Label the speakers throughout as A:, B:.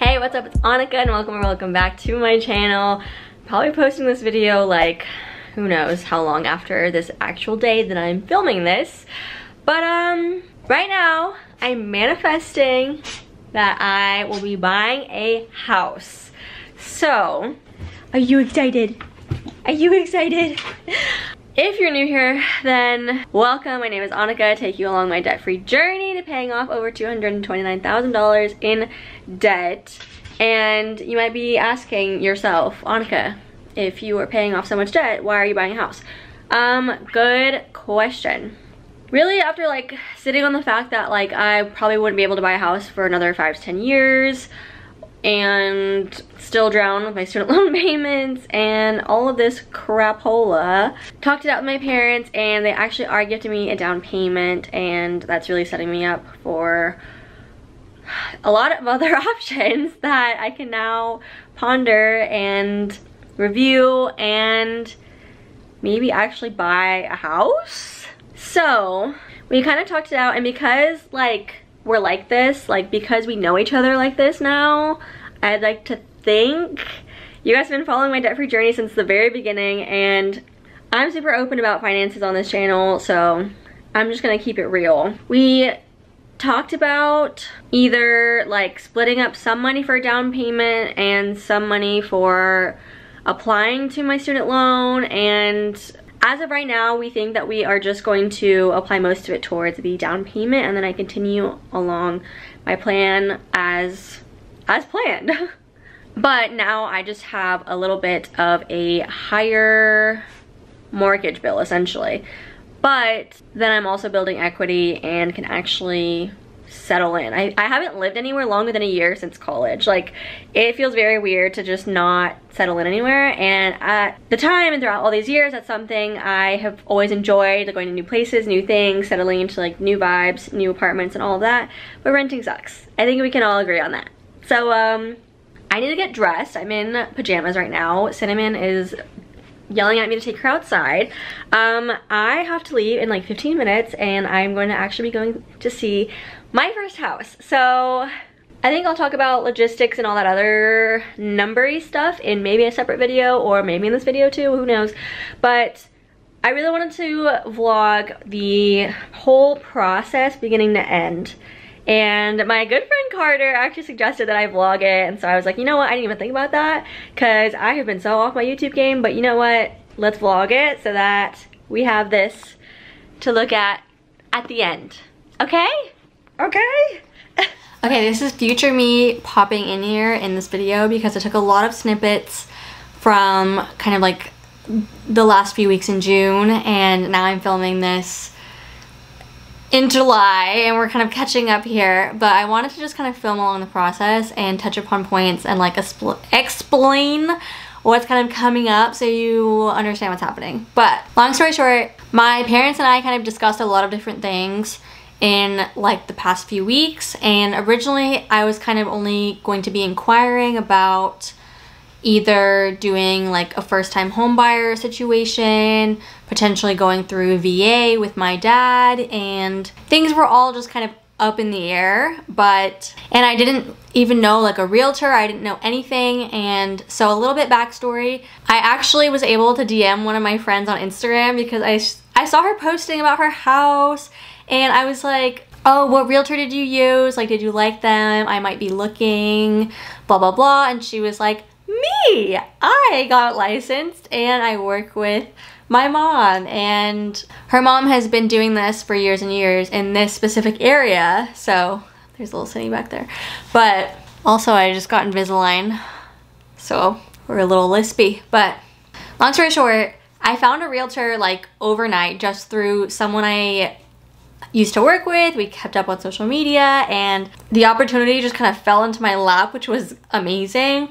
A: Hey, what's up? It's Annika and welcome back to my channel. Probably posting this video like who knows how long after this actual day that I'm filming this. But right now I'm manifesting that I will be buying a house. So, are you excited? Are you excited? If you're new here, then welcome. My name is Annika. I take you along my debt-free journey to paying off over $229,000 in debt. And you might be asking yourself, Annika, if you are paying off so much debt, why are you buying a house? Good question. Really, after like sitting on the fact that like I probably wouldn't be able to buy a house for another 5 to 10 years and still drown with my student loan payments and all of this crapola, talked it out with my parents and they actually are gifting me a down payment, and that's really setting me up for a lot of other options that I can now ponder and review and maybe actually buy a house. So we kind of talked it out, and because like we're like this, like because we know each other like this now, I'd like to think you guys have been following my debt-free journey since the very beginning, and I'm super open about finances on this channel, so I'm just gonna keep it real. We talked about either like splitting up some money for a down payment and some money for applying to my student loan, and as of right now we think that we are just going to apply most of it towards the down payment, and then I continue along my plan as planned. But now I just have a little bit of a higher mortgage bill essentially, but then I'm also building equity and can actually settle in. I haven't lived anywhere longer than a year since college. Like, it feels very weird to just not settle in anywhere, and at the time and throughout all these years, that's something I have always enjoyed, like going to new places, new things, settling into like new vibes, new apartments and all of that, but renting sucks. I think we can all agree on that. So I need to get dressed. I'm in pajamas right now. Cinnamon is yelling at me to take her outside. I have to leave in like 15 minutes and I'm going to actually be going to see my first house. So I think I'll talk about logistics and all that other numbery stuff in maybe a separate video, or maybe in this video too, who knows. But I really wanted to vlog the whole process beginning to end. And my good friend Carter actually suggested that I vlog it, and so I was like, you know what, I didn't even think about that because I have been so off my YouTube game, but you know what, let's vlog it so that we have this to look at the end. Okay? Okay? Okay, this is future me popping in here in this video because I took a lot of snippets from kind of like the last few weeks in June, and now I'm filming this in July and we're kind of catching up here, but I wanted to just kind of film along the process and touch upon points and like explain what's kind of coming up so you understand what's happening. But long story short, my parents and I kind of discussed a lot of different things in like the past few weeks, and originally I was kind of only going to be inquiring about either doing like a first-time home buyer situation, potentially going through VA with my dad, and things were all just kind of up in the air. And I didn't even know like a realtor, I didn't know anything. And so a little bit backstory, I actually was able to DM one of my friends on Instagram because I saw her posting about her house, and I was like, oh, what realtor did you use? Like, did you like them? I might be looking, blah, blah, blah. And she was like, me! I got licensed and I work with my mom, and her mom has been doing this for years and years in this specific area. So there's a little Cindy back there. But also I just got Invisalign, so we're a little lispy. But long story short, I found a realtor like overnight just through someone I used to work with. We kept up on social media and the opportunity just kind of fell into my lap, which was amazing.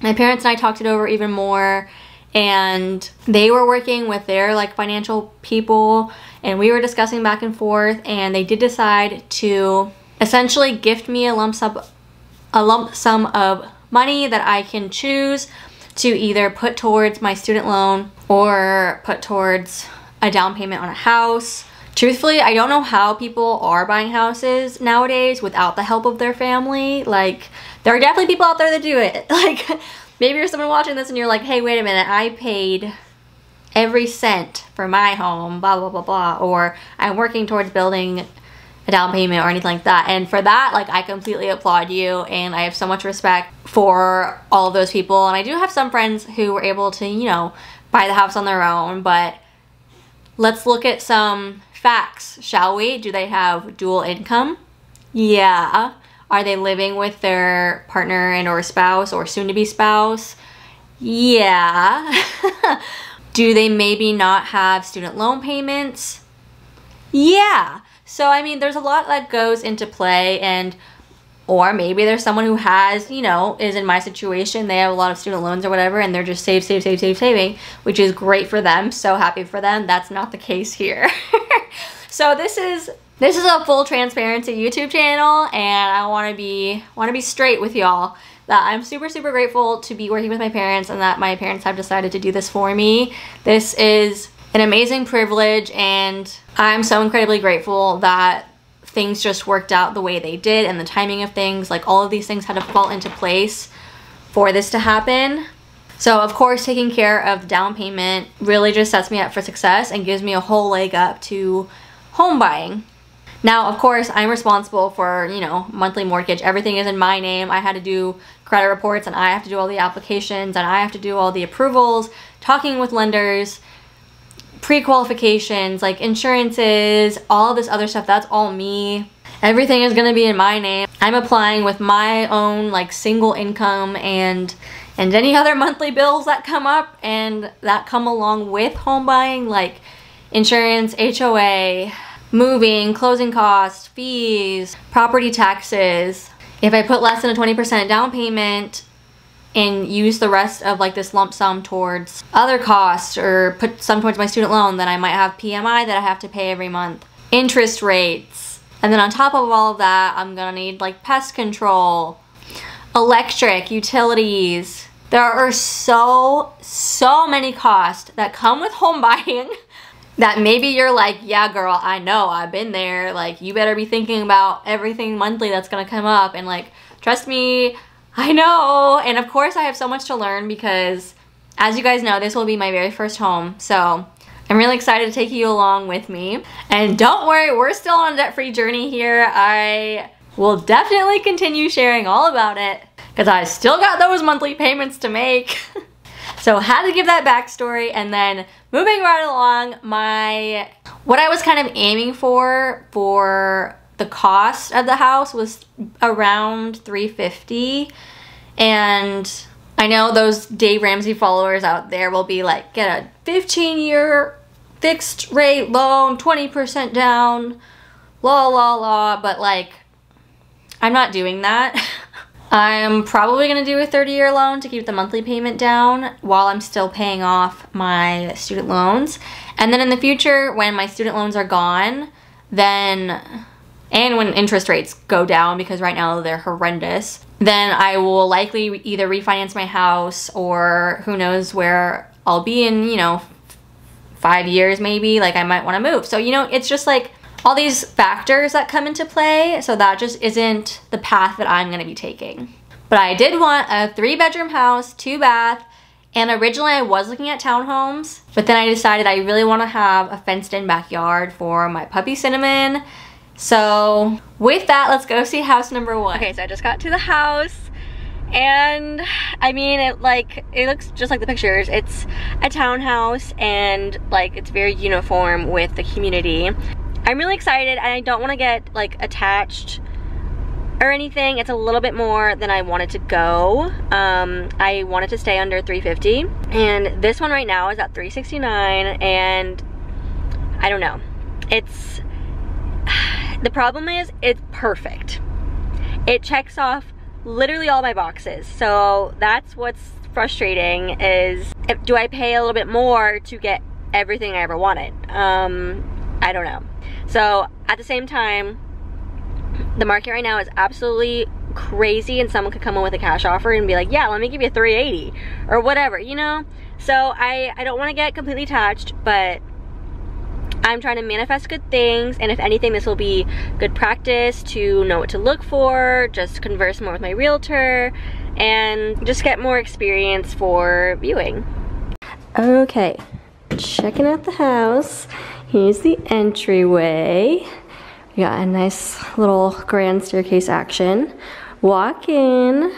A: My parents and I talked it over even more, and they were working with their like financial people, and we were discussing back and forth, and they did decide to essentially gift me a lump sum of money that I can choose to either put towards my student loan or put towards a down payment on a house, Truthfully, I don't know how people are buying houses nowadays without the help of their family. Like, there are definitely people out there that do it. Like, maybe you're someone watching this and you're like, hey, wait a minute, I paid every cent for my home, blah, blah, blah, blah. Or I'm working towards building a down payment or anything like that. And for that, like, I completely applaud you, and I have so much respect for all of those people. And I do have some friends who were able to, you know, buy the house on their own, but let's look at some facts, shall we? Do they have dual income? Yeah. Are they living with their partner and or spouse or soon-to-be spouse? Yeah. Do they maybe not have student loan payments? Yeah. So, I mean, there's a lot that goes into play, and or maybe there's someone who has, you know, is in my situation, they have a lot of student loans or whatever, and they're just saving, which is great for them. So happy for them. That's not the case here. So this is a full transparency YouTube channel, and I want to be straight with y'all that I'm super grateful to be working with my parents, and that my parents have decided to do this for me. This is an amazing privilege, and I'm so incredibly grateful that things just worked out the way they did, and the timing of things, like all of these things had to fall into place for this to happen. So of course, taking care of the down payment really just sets me up for success and gives me a whole leg up to home buying. Now, of course, I'm responsible for, you know, monthly mortgage. Everything is in my name. I had to do credit reports, and I have to do all the applications, and I have to do all the approvals, talking with lenders, pre-qualifications, like insurances, all this other stuff. That's all me. Everything is gonna be in my name. I'm applying with my own like single income and any other monthly bills that come up and that come along with home buying, like insurance, HOA, moving, closing costs, fees, property taxes. If I put less than a 20% down payment and use the rest of like this lump sum towards other costs, or put some towards my student loan, then I might have PMI that I have to pay every month, interest rates, and then on top of all of that, I'm gonna need like pest control, electric, utilities. There are so many costs that come with home buying that maybe you're like, yeah girl, I know, I've been there, like you better be thinking about everything monthly that's gonna come up, and like, trust me, I know. And of course I have so much to learn, because as you guys know, this will be my very first home. So I'm really excited to take you along with me. And don't worry, we're still on a debt-free journey here. I will definitely continue sharing all about it, because I still got those monthly payments to make. So had to give that backstory. And then moving right along, what I was kind of aiming for the cost of the house was around $350, and I know those Dave Ramsey followers out there will be like, get a 15-year fixed rate loan, 20% down, but like, I'm not doing that. I'm probably gonna do a 30-year loan to keep the monthly payment down while I'm still paying off my student loans. And then in the future, when my student loans are gone, and when interest rates go down, because right now they're horrendous, then I will likely either refinance my house, or who knows where I'll be in, you know, 5 years maybe, like I might want to move. So, you know, it's just like all these factors that come into play, so that just isn't the path that I'm going to be taking. But I did want a 3-bedroom house, 2-bath, and originally I was looking at townhomes, but then I decided I really want to have a fenced-in backyard for my puppy Cinnamon. So with that, let's go see house number 1. Okay, so I just got to the house, and I mean, it looks just like the pictures. It's a townhouse, and like it's very uniform with the community. I'm really excited, and I don't want to get like attached or anything. It's a little bit more than I wanted to go. I wanted to stay under $350, and this one right now is at $369, and I don't know. The problem is, it's perfect. It checks off literally all my boxes. So that's what's frustrating, is do I pay a little bit more to get everything I ever wanted? I don't know. So at the same time, the market right now is absolutely crazy, and someone could come in with a cash offer and be like, yeah, let me give you $380 or whatever, you know? So I don't want to get completely attached, but I'm trying to manifest good things, and if anything, this will be good practice to know what to look for, just converse more with my realtor, and just get more experience for viewing. Okay, checking out the house. Here's the entryway. We got a nice little grand staircase action. Walk in.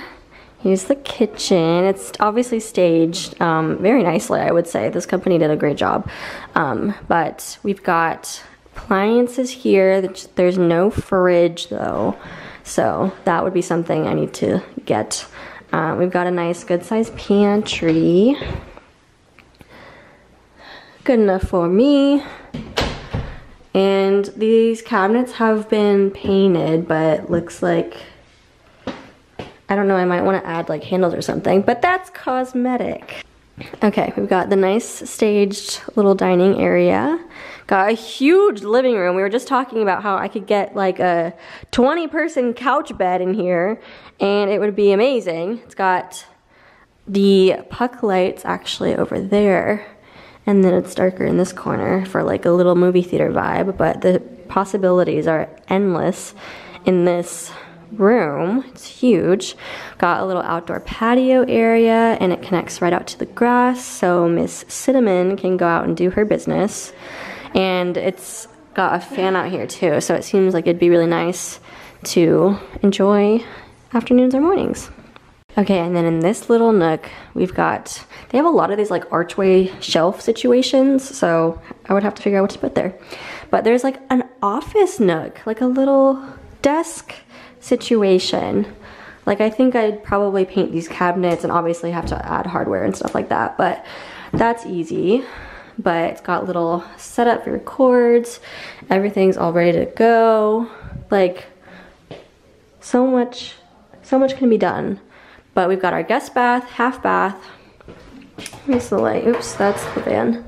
A: Here's the kitchen. It's obviously staged very nicely, I would say. This company did a great job. But we've got appliances here. There's no fridge though, so that would be something I need to get. We've got a nice good sized pantry. Good enough for me. And these cabinets have been painted, but looks like, I don't know, I might want to add like handles or something, but that's cosmetic. Okay, we've got the nice staged little dining area. Got a huge living room. We were just talking about how I could get like a 20-person couch bed in here and it would be amazing. It's got the puck lights actually over there, and then it's darker in this corner for like a little movie theater vibe, but the possibilities are endless in this room. It's huge. Got a little outdoor patio area, and it connects right out to the grass, so Miss Cinnamon can go out and do her business. And it's got a fan out here too, so it seems like it'd be really nice to enjoy afternoons or mornings. Okay, and then in this little nook, we've got, they have a lot of these like archway shelf situations, so I would have to figure out what to put there. But there's like an office nook, like a little desk situation. Like, I think I'd probably paint these cabinets and obviously have to add hardware and stuff like that, but that's easy. But it's got little setup for your cords. Everything's all ready to go. Like, so much can be done. But we've got our guest bath, half bath. Here's the light. Oops, that's the fan.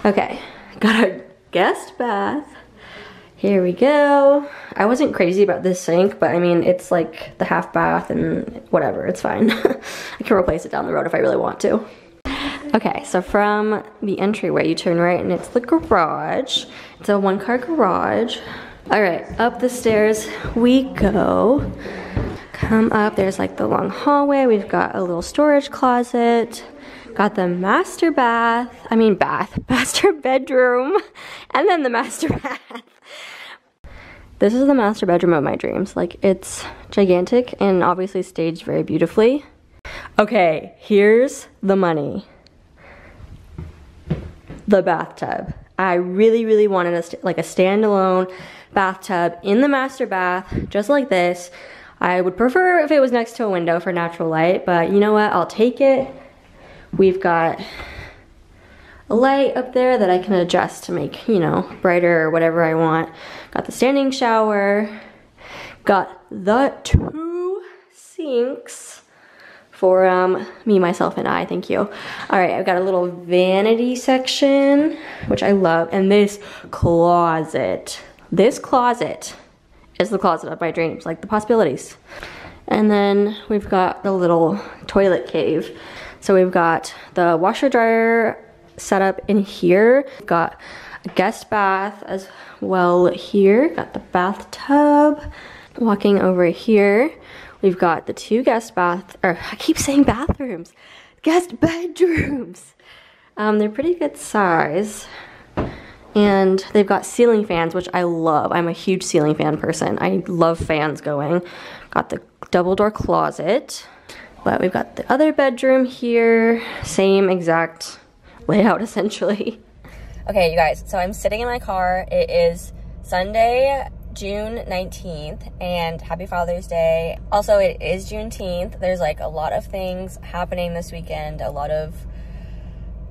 A: Okay, got our guest bath. Here we go. I wasn't crazy about this sink, but I mean, it's like the half bath and whatever, it's fine. I can replace it down the road if I really want to. Okay, so from the entryway, you turn right and it's the garage. It's a one-car garage. All right, up the stairs we go. Come up, there's like the long hallway. We've got a little storage closet. Got the master bedroom, and then the master bath. This is the master bedroom of my dreams. Like, it's gigantic and obviously staged very beautifully. Okay, here's the money. The bathtub. I really wanted a standalone bathtub in the master bath, just like this. I would prefer if it was next to a window for natural light, but you know what, I'll take it. We've got a light up there that I can adjust to make, you know, brighter or whatever I want. Got the standing shower. Got the 2 sinks for me, myself, and I, thank you. All right, I've got a little vanity section, which I love, and this closet. This closet is the closet of my dreams, like the possibilities. And then we've got the little toilet cave. So we've got the washer dryer set up in here. We've got a guest bath as well here. Got the bathtub. Walking over here, we've got the 2 guest I keep saying bathrooms. Guest bedrooms. They're pretty good size. And they've got ceiling fans, which I love. I'm a huge ceiling fan person. I love fans going. Got the double door closet. But we've got the other bedroom here. Same exact layout, essentially. Okay, you guys, so I'm sitting in my car. It is Sunday, June 19th, and happy Father's Day. Also, it is Juneteenth. There's like a lot of things happening this weekend, a lot of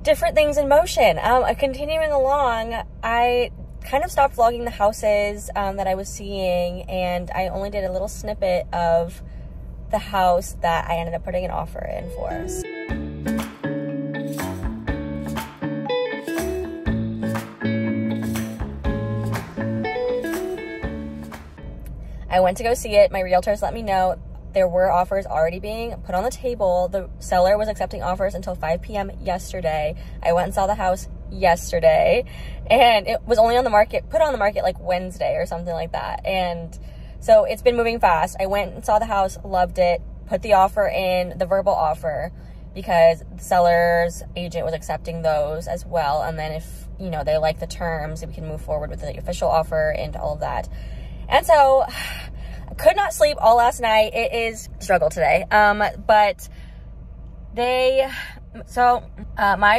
A: different things in motion. Continuing along, I kind of stopped vlogging the houses that I was seeing, and I only did a little snippet of the house that I ended up putting an offer in for. I went to go see it. My realtors let me know there were offers already being put on the table. The seller was accepting offers until 5 p.m. yesterday. I went and saw the house yesterday, and it was only on the market, put on the market like Wednesday or something like that. And so it's been moving fast. I went and saw the house, loved it, put the offer in, the verbal offer, because the seller's agent was accepting those as well. And then if, you know, they like the terms, we can move forward with the official offer and all of that. And so I could not sleep all last night. It is a struggle today. But my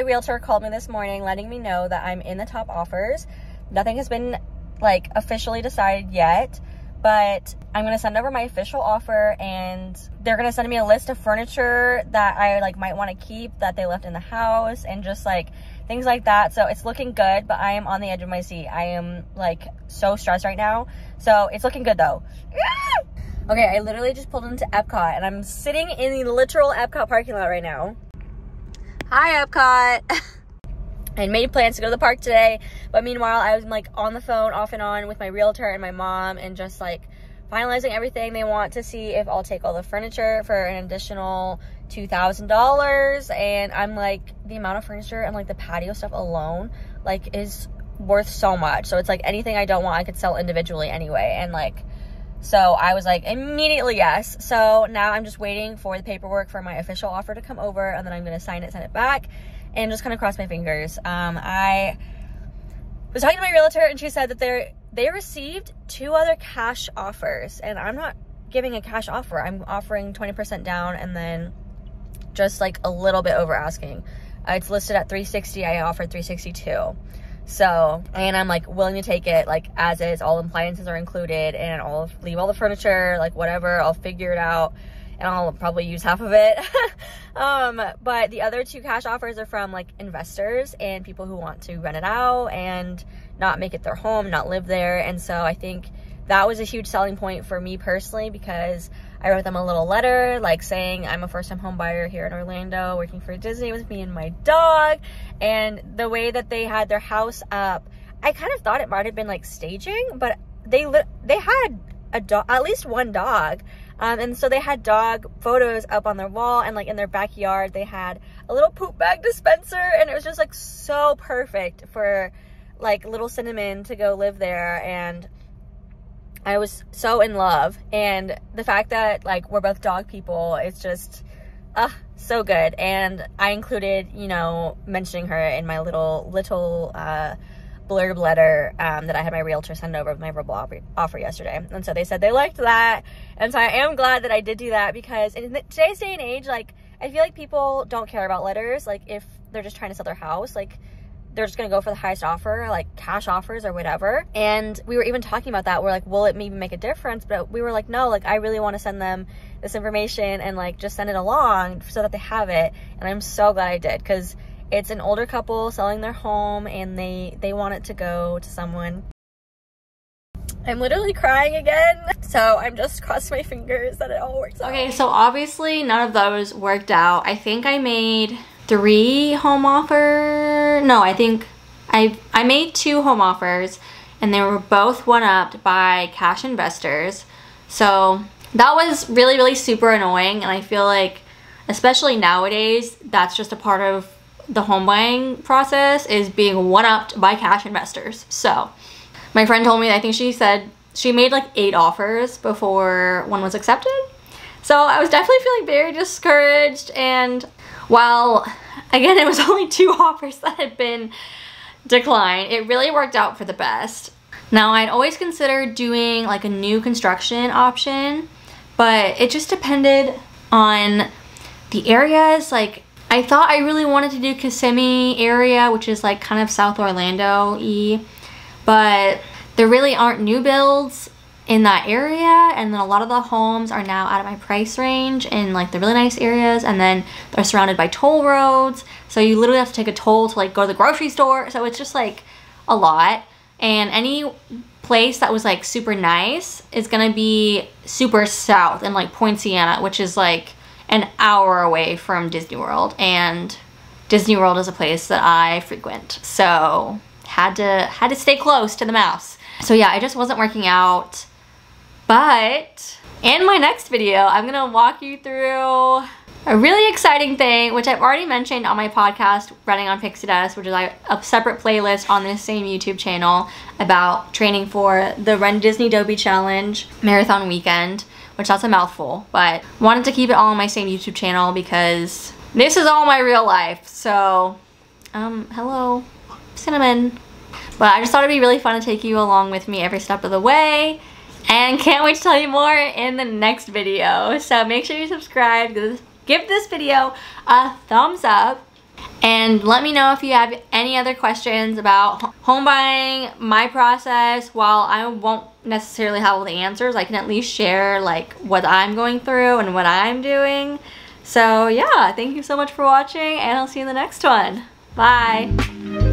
A: realtor called me this morning letting me know that I'm in the top offers. Nothing has been like officially decided yet, but I'm going to send over my official offer, and they're going to send me a list of furniture that I like might want to keep that they left in the house, and just like things like that. So it's looking good, but I am on the edge of my seat. I am like so stressed right now. So it's looking good though. Okay, I literally just pulled into Epcot, and I'm sitting in the literal Epcot parking lot right now. Hi, Epcot. I made plans to go to the park today, but meanwhile, I was like on the phone off and on with my realtor and my mom, and just like finalizing everything. They want to see if I'll take all the furniture for an additional $2,000, and I'm like, the amount of furniture and like the patio stuff alone like is worth so much. So it's like anything I don't want, I could sell individually anyway, and like, so I was like, immediately yes. So now I'm just waiting for the paperwork for my official offer to come over, and then I'm going to sign it, send it back, and just kind of cross my fingers. I was talking to my realtor, and she said that they received 2 other cash offers, and I'm not giving a cash offer. I'm offering 20% down, and then just like a little bit over asking. It's listed at $360. I offered $362. So, and I'm like willing to take it like as is. All appliances are included, and I'll leave all the furniture, like whatever, I'll figure it out, and I'll probably use half of it. But the other 2 cash offers are from like investors and people who want to rent it out and not make it their home, not live there. And so I think that was a huge selling point for me personally, because I wrote them a little letter like saying I'm a first-time home buyer here in Orlando working for Disney with me and my dog. And the way that they had their house up, I kind of thought it might have been like staging, but they had a dog, at least one dog. And so they had dog photos up on their wall, and like in their backyard they had a little poop bag dispenser, and it was just like so perfect for like little Cinnamon to go live there. And I was so in love, and the fact that like we're both dog people, it's just so good. And I included, you know, mentioning her in my little blurb letter that I had my realtor send over with my verbal offer yesterday. And so they said they liked that, and so I am glad that I did do that, because in today's day and age, like I feel like people don't care about letters. Like if they're just trying to sell their house, like they're just gonna go for the highest offer, like cash offers or whatever. And we were even talking about that. We're like, will it maybe make a difference? But we were like, no, like I really want to send them this information and like just send it along so that they have it. And I'm so glad I did, because it's an older couple selling their home, and they want it to go to someone. I'm literally crying again, so I'm just crossing my fingers that it all works out. Okay, so obviously none of those worked out. I think I made 3 home offers. No, I think I made 2 home offers, and they were both one-upped by cash investors. So that was really, really super annoying, and I feel like, especially nowadays, that's just a part of the home buying process, is being one-upped by cash investors. So my friend told me, I think she said she made like 8 offers before one was accepted. So I was definitely feeling very discouraged, and while again it was only 2 offers that had been declined, it really worked out for the best. Now I'd always considered doing like a new construction option, but it just depended on the areas. Like I thought I really wanted to do Kissimmee area, which is like kind of South Orlando-y, but there really aren't new builds in that area, and then a lot of the homes are now out of my price range in like the really nice areas, and then they're surrounded by toll roads, so you literally have to take a toll to like go to the grocery store. So it's just like a lot, and any place that was like super nice is gonna be super south in like Poinciana, which is like an hour away from Disney World, and Disney World is a place that I frequent, so had to stay close to the mouse. So yeah, it just wasn't working out. But in my next video, I'm gonna walk you through A really exciting thing, which I've already mentioned on my podcast, Running on Pixie Dust, which is a separate playlist on this same YouTube channel about training for the Run Disney Dobie Challenge Marathon Weekend, which that's a mouthful, but wanted to keep it all on my same YouTube channel because this is all my real life. So, hello, Cinnamon. But I just thought it'd be really fun to take you along with me every step of the way. And can't wait to tell you more in the next video. So make sure you subscribe, give this video a thumbs up, and let me know if you have any other questions about home buying, my process. While I won't necessarily have all the answers, I can at least share like what I'm going through and what I'm doing. So yeah, thank you so much for watching, and I'll see you in the next one. Bye.